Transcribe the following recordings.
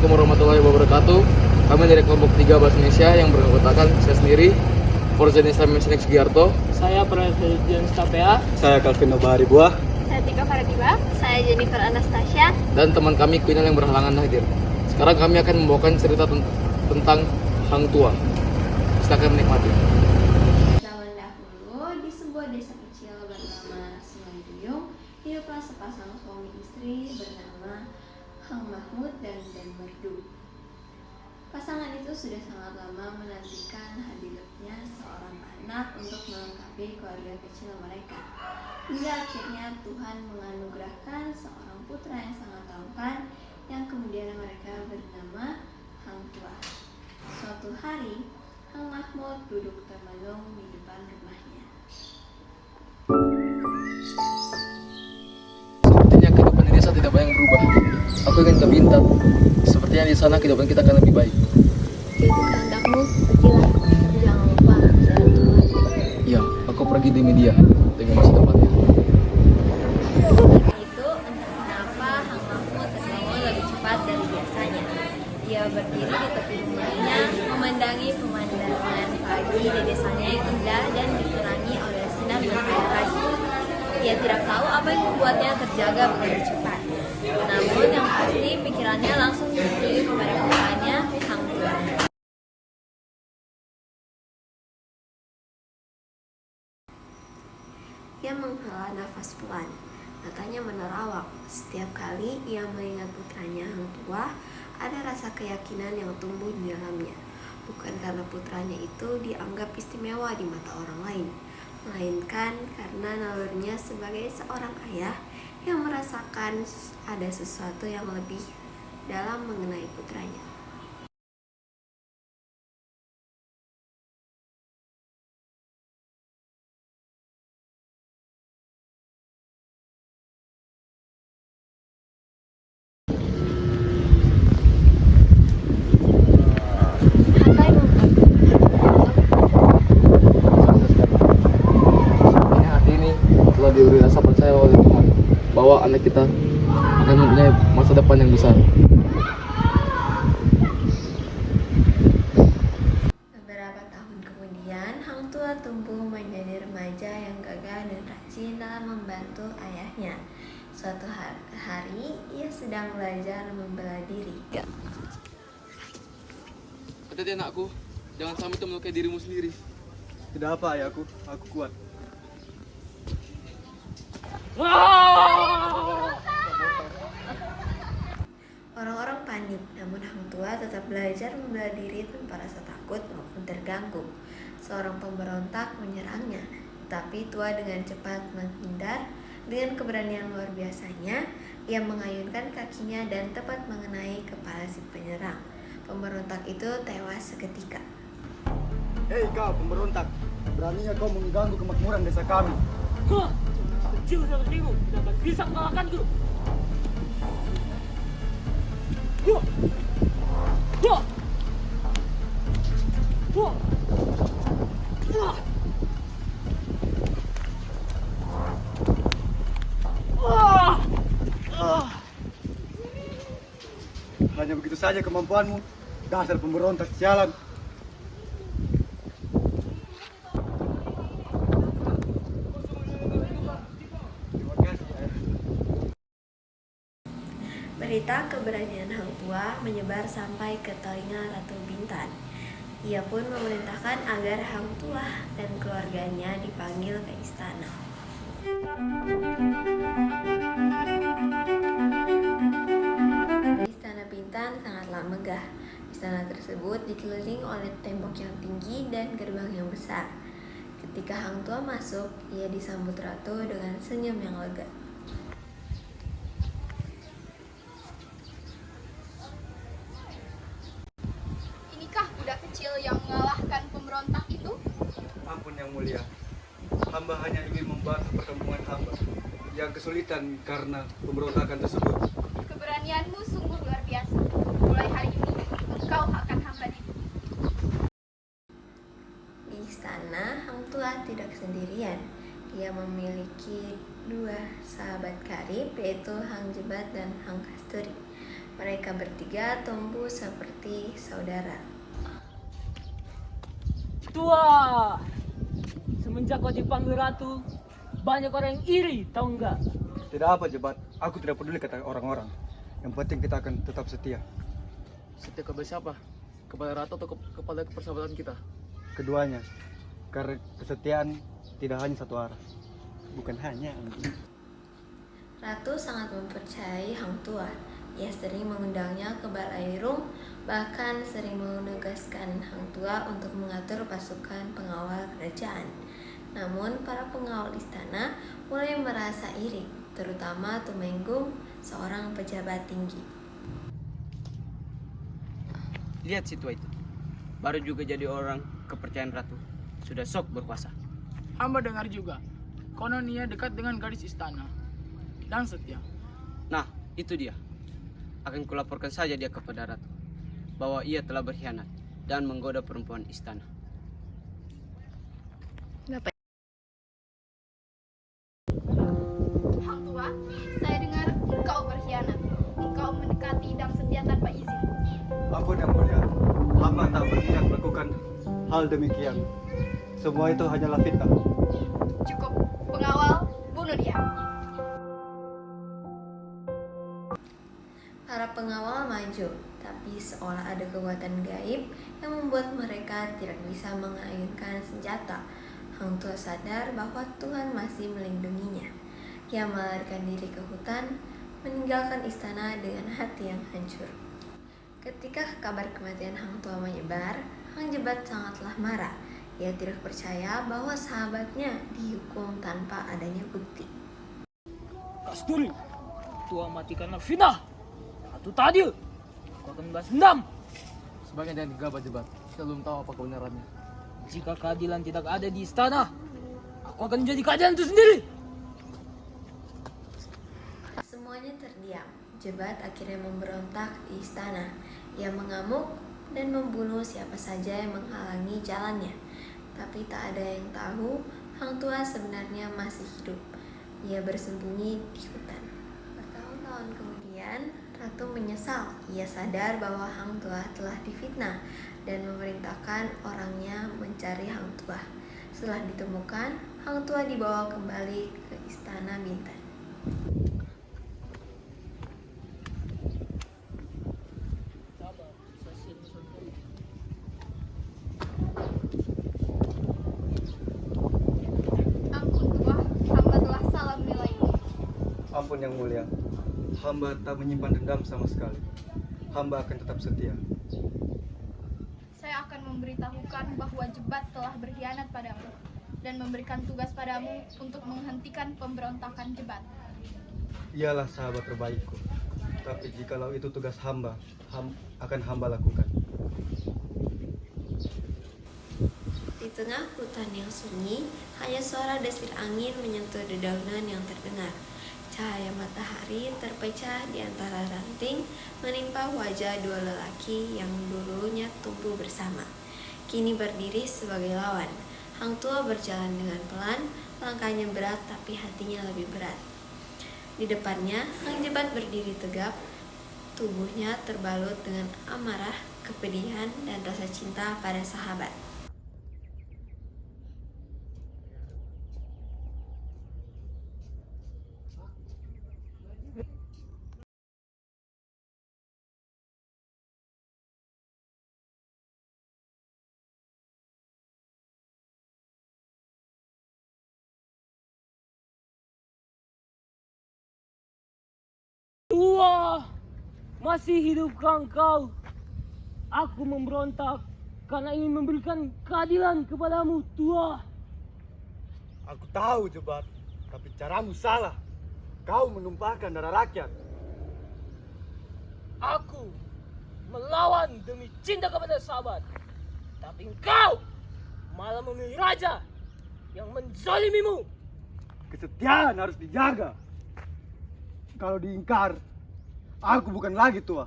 Assalamualaikum warahmatullahi wabarakatuh. Kami dari kelompok 3 Bahasa Indonesia yang beranggotakan saya sendiri, Forzan Islam Mesnik Sugiarto. Saya Presiden Stapea. Saya Calvino Bahari Buah. Saya Tika Faradiba. Saya Jennifer Anastasia. Dan teman kami Quinal yang berhalangan hadir. Sekarang kami akan membawakan cerita tentang Hang Tua. Silakan menikmati. Zaman dahulu di sebuah desa kecil bernama Sungai Duyung, hiduplah sepasang suami istri bernama Hang Mahmud dan Merdu. Pasangan itu sudah sangat lama menantikan hadirnya seorang anak untuk melengkapi keluarga kecil mereka. Hingga akhirnya Tuhan menganugerahkan seorang putra yang sangat tampan yang kemudian mereka bernama Hang Tua. Suatu hari, Hang Mahmud duduk termenung di depan rumahnya. Sepertinya kehidupan di desa tidak banyak berubah. Aku ingin ke Bintan. Sepertinya di sana kehidupan kita akan lebih baik. Itu kehendakmu, pergilah. Jangan lupa jalan Tuhan. Ya, aku pergi demi dia, demi masa depannya. Itu entah kenapa Hang Mahmud terbangun lebih cepat dari biasanya. Dia berdiri di tepi rumahnya, memandangi pemandangan pagi di desanya yang indah dan diterangi oleh sinar matahari. Dia tidak tahu apa yang membuatnya terjaga begitu cepat. Namun yang pasti pikirannya langsung dituju kepada putranya Hang Tua. Ia menghela nafas pelan. Matanya menerawang. Setiap kali ia mengingat putranya Hang Tua, ada rasa keyakinan yang tumbuh di dalamnya. Bukan karena putranya itu dianggap istimewa di mata orang lain, melainkan karena nalurinya sebagai seorang ayah yang merasakan ada sesuatu yang lebih dalam mengenai putranya. Apa yang Sepertinya hati ini telah diberi rasa percaya oleh Tuhan bahwa anak kita akan mempunyai masa depan yang besar. Beberapa tahun kemudian, Hang Tua tumbuh menjadi remaja yang gagah dan rajin dalam membantu ayahnya. Suatu hari, ia sedang belajar membela diri. Hati-hati anakku, jangan sampai itu melukai dirimu sendiri. Tidak apa ayahku, aku kuat. Orang-orang panik, namun Hang Tua tetap belajar membela diri tanpa rasa takut maupun terganggu. Seorang pemberontak menyerangnya, tapi Tua dengan cepat menghindar. Dengan keberanian luar biasanya, ia mengayunkan kakinya dan tepat mengenai kepala si penyerang. Pemberontak itu tewas seketika. Hei kau pemberontak, beraninya kau mengganggu kemakmuran desa kami. Kecil sepertimu tidak akan bisa mengalahkanku. Hanya begitu saja kemampuanmu, dasar pemberontak sialan. Terima kasih ayah. Berita keberanian Hang Tua menyebar sampai ke telinga Ratu Bintan. Ia pun memerintahkan agar Hang Tua dan keluarganya dipanggil ke istana. Istana Bintan sangatlah megah. Istana tersebut dikelilingi oleh tembok yang tinggi dan gerbang yang besar. Ketika Hang Tua masuk, ia disambut ratu dengan senyum yang lega. Inikah budak kecil yang mengalahkan pemberontak itu? Ampun yang mulia, hamba hanya ingin membantu perkembangan hamba yang kesulitan karena pemberontakan tersebut. Keberanianmu sungguh luar biasa. Mulai hari ini, engkau akan hamba dibunuh. Di istana, Hang Tua tidak sendirian. Ia memiliki dua sahabat karib, yaitu Hang Jebat dan Hang Kasturi. Mereka bertiga tumbuh seperti saudara. Tua, semenjak kau dipanggil ratu, banyak orang yang iri, tahu enggak? Tidak apa Jebat, aku tidak peduli kata orang-orang. Yang penting kita akan tetap setia. Setia kepada siapa? Kepada ratu atau kepada persahabatan kita? Keduanya, karena kesetiaan tidak hanya satu arah. Bukan hanya. Ratu sangat mempercayai Hang Tua. Ia sering mengundangnya ke Balairung, bahkan sering menugaskan Hang Tua untuk mengatur pasukan pengawal kerajaan. Namun, para pengawal istana mulai merasa iri, terutama Tumenggung, seorang pejabat tinggi. Lihat si tua itu, baru juga jadi orang kepercayaan ratu, sudah sok berkuasa. Hamba dengar juga, konon ia dekat dengan gadis istana dan setia. Nah, itu dia. Akan kulaporkan saja dia kepada ratu, bahwa ia telah berkhianat dan menggoda perempuan istana. Hang Tua, saya dengar engkau berkhianat. Engkau mendekati dan setia tanpa izin. Ampun yang mulia, hamba tak berniat melakukan hal demikian. Semua itu hanyalah fitnah. Cukup, pengawal, bunuh dia. Para pengawal maju, tapi seolah ada kekuatan gaib yang membuat mereka tidak bisa mengayunkan senjata. Hang Tua sadar bahwa Tuhan masih melindunginya. Ia melarikan diri ke hutan, meninggalkan istana dengan hati yang hancur. Ketika kabar kematian Hang Tua menyebar, Hang Jebat sangatlah marah. Ia tidak percaya bahwa sahabatnya dihukum tanpa adanya bukti. Kasturi, tua matikanlah fitnah. Ratu Tadil, aku akan balas dendam. Sebaiknya jangan gegabah Jebat. Kita belum tahu apa kebenarannya. Jika keadilan tidak ada di istana, aku akan menjadi keadilan itu sendiri. Semuanya terdiam. Jebat akhirnya memberontak di istana. Ia mengamuk dan membunuh siapa saja yang menghalangi jalannya. Tapi tak ada yang tahu Hang Tua sebenarnya masih hidup. Ia bersembunyi di hutan. Bertahun-tahun kemudian, Ratu menyesal. Ia sadar bahwa Hang Tua telah difitnah dan memerintahkan orangnya mencari Hang Tua. Setelah ditemukan, Hang Tua dibawa kembali ke Istana Bintan. Ampun tua, hamba telah salah menilaimu. Ampun yang mulia, hamba tak menyimpan dendam sama sekali. Hamba akan tetap setia. Saya akan memberitahukan bahwa Jebat telah berkhianat padamu dan memberikan tugas padamu untuk menghentikan pemberontakan Jebat. Ialah sahabat terbaikku. Tapi jikalau itu tugas hamba, akan hamba lakukan. Di tengah hutan yang sunyi, hanya suara desir angin menyentuh dedaunan yang terdengar. Cahaya matahari terpecah di antara ranting, menimpa wajah dua lelaki yang dulunya tumbuh bersama. Kini berdiri sebagai lawan. Hang Tua berjalan dengan pelan, langkahnya berat tapi hatinya lebih berat. Di depannya, Hang Jebat berdiri tegap, tubuhnya terbalut dengan amarah, kepedihan, dan rasa cinta pada sahabat. Tua, masih hidupkah engkau? Aku memberontak karena ingin memberikan keadilan kepadamu, tua. Aku tahu Jebat, tapi caramu salah. Kau menumpahkan darah rakyat. Aku melawan demi cinta kepada sahabat. Tapi engkau malah memilih raja yang menzalimimu. Kesetiaan harus dijaga. Kalau diingkar, aku bukan lagi tua.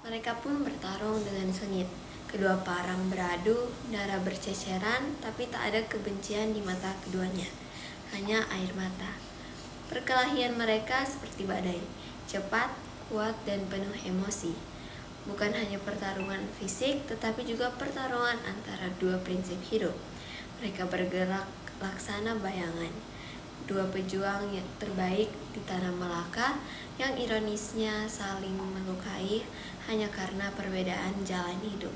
Mereka pun bertarung dengan sengit. Kedua parang beradu, darah berceceran, tapi tak ada kebencian di mata keduanya. Hanya air mata. Perkelahian mereka seperti badai. cepat, kuat, dan penuh emosi. Bukan hanya pertarungan fisik, tetapi juga pertarungan antara dua prinsip hidup. Mereka bergerak laksana bayangan. Dua pejuang yang terbaik di tanah Melaka yang ironisnya saling melukai hanya karena perbedaan jalan hidup.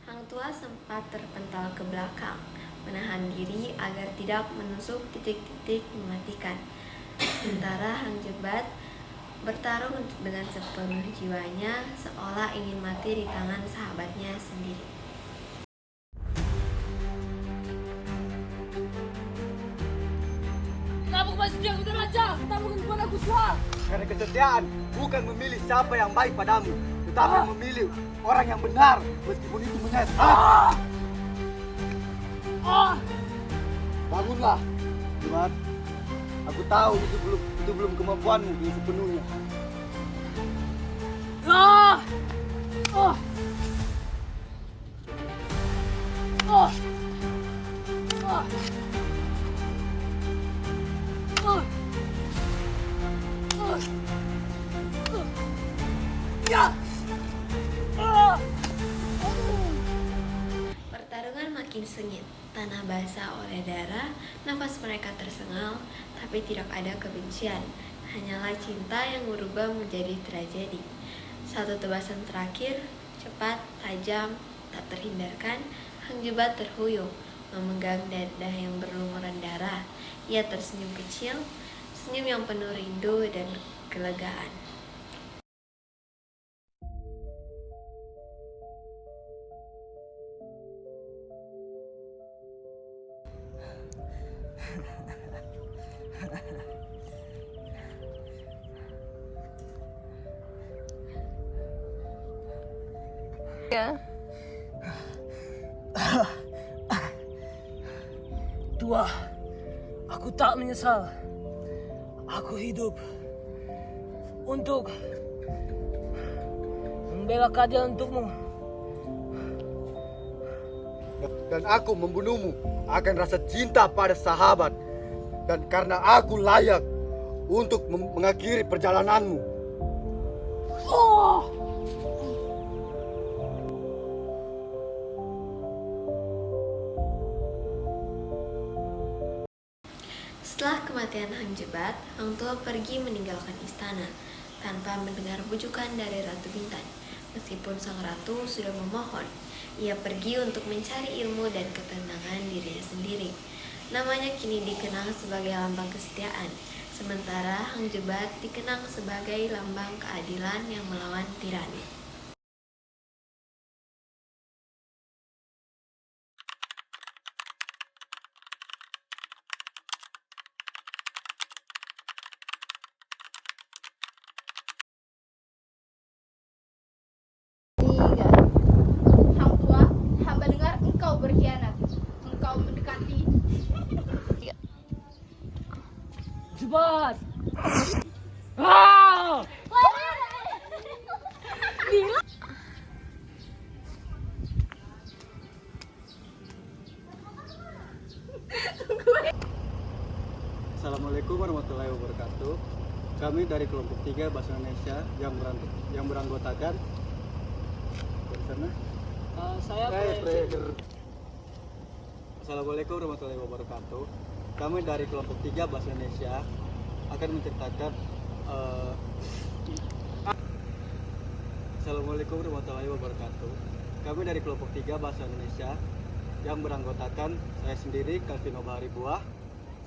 Hang Tua sempat terpental ke belakang, menahan diri agar tidak menusuk titik-titik mematikan. Sementara Hang Jebat bertarung dengan sepenuh jiwanya, seolah ingin mati di tangan sahabatnya sendiri. Kenapa kau masih setia kepada raja? Kenapa kau kepada Guswa? Karena kesetiaan bukan memilih siapa yang baik padamu, tetapi memilih orang yang benar meskipun itu menyesatkan. Bangunlah, Jebat. Aku tahu itu belum kemampuanmu sepenuhnya. Pertarungan makin sengit, tanah basah oleh darah, nafas mereka tersengal, tapi tidak ada kebencian, hanyalah cinta yang berubah menjadi tragedi. Satu tebasan terakhir, cepat, tajam, tak terhindarkan, Hang Jebat terhuyung, memegang dada yang berlumuran darah. Ia tersenyum kecil, senyum yang penuh rindu dan kelegaan. Tua, aku tak menyesal. Aku hidup untuk membela keadilan untukmu. Dan aku membunuhmu akan rasa cinta pada sahabat. Dan karena aku layak untuk mengakhiri perjalananmu. Setelah kematian Hang Jebat, Hang Tua pergi meninggalkan istana tanpa mendengar bujukan dari Ratu Bintan. Meskipun sang ratu sudah memohon, ia pergi untuk mencari ilmu dan ketenangan dirinya sendiri. Namanya kini dikenang sebagai lambang kesetiaan, sementara Hang Jebat dikenang sebagai lambang keadilan yang melawan tirani. Hang Tua, hamba dengar engkau berkhianat. Engkau mendekati. Jebat! Assalamualaikum warahmatullahi wabarakatuh. Kami dari kelompok 3 Bahasa Indonesia yang beranggotakan dari sana. Saya Assalamualaikum warahmatullahi wabarakatuh. Kami dari kelompok 3 Bahasa Indonesia akan menceritakan Assalamualaikum warahmatullahi wabarakatuh. Kami dari kelompok 3 Bahasa Indonesia yang beranggotakan saya sendiri, Calvino Bahari Buah.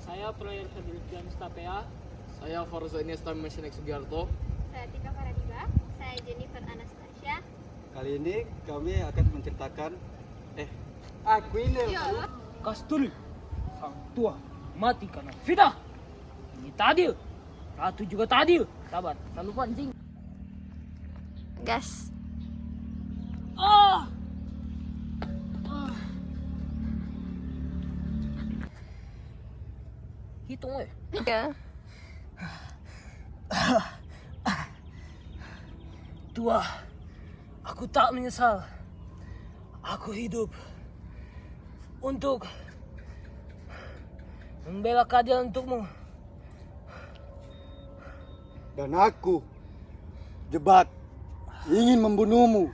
Saya player Fadilfian Stapea. Saya Farza Iniesta Mesyenek Sugiarto. Saya Tika Faradiba. Saya Jennifer Anastasia. Kali ini kami akan menceritakan aku ini Kastul, Hang Tua mati karena fitnah. Ini tadil, ratu juga tadil. Sabar, tak lupa anjing. Gas. Hitung weh. 3. Tua, aku tak menyesal. Aku hidup untuk membela keadilan untukmu. dan aku Jebat ingin membunuhmu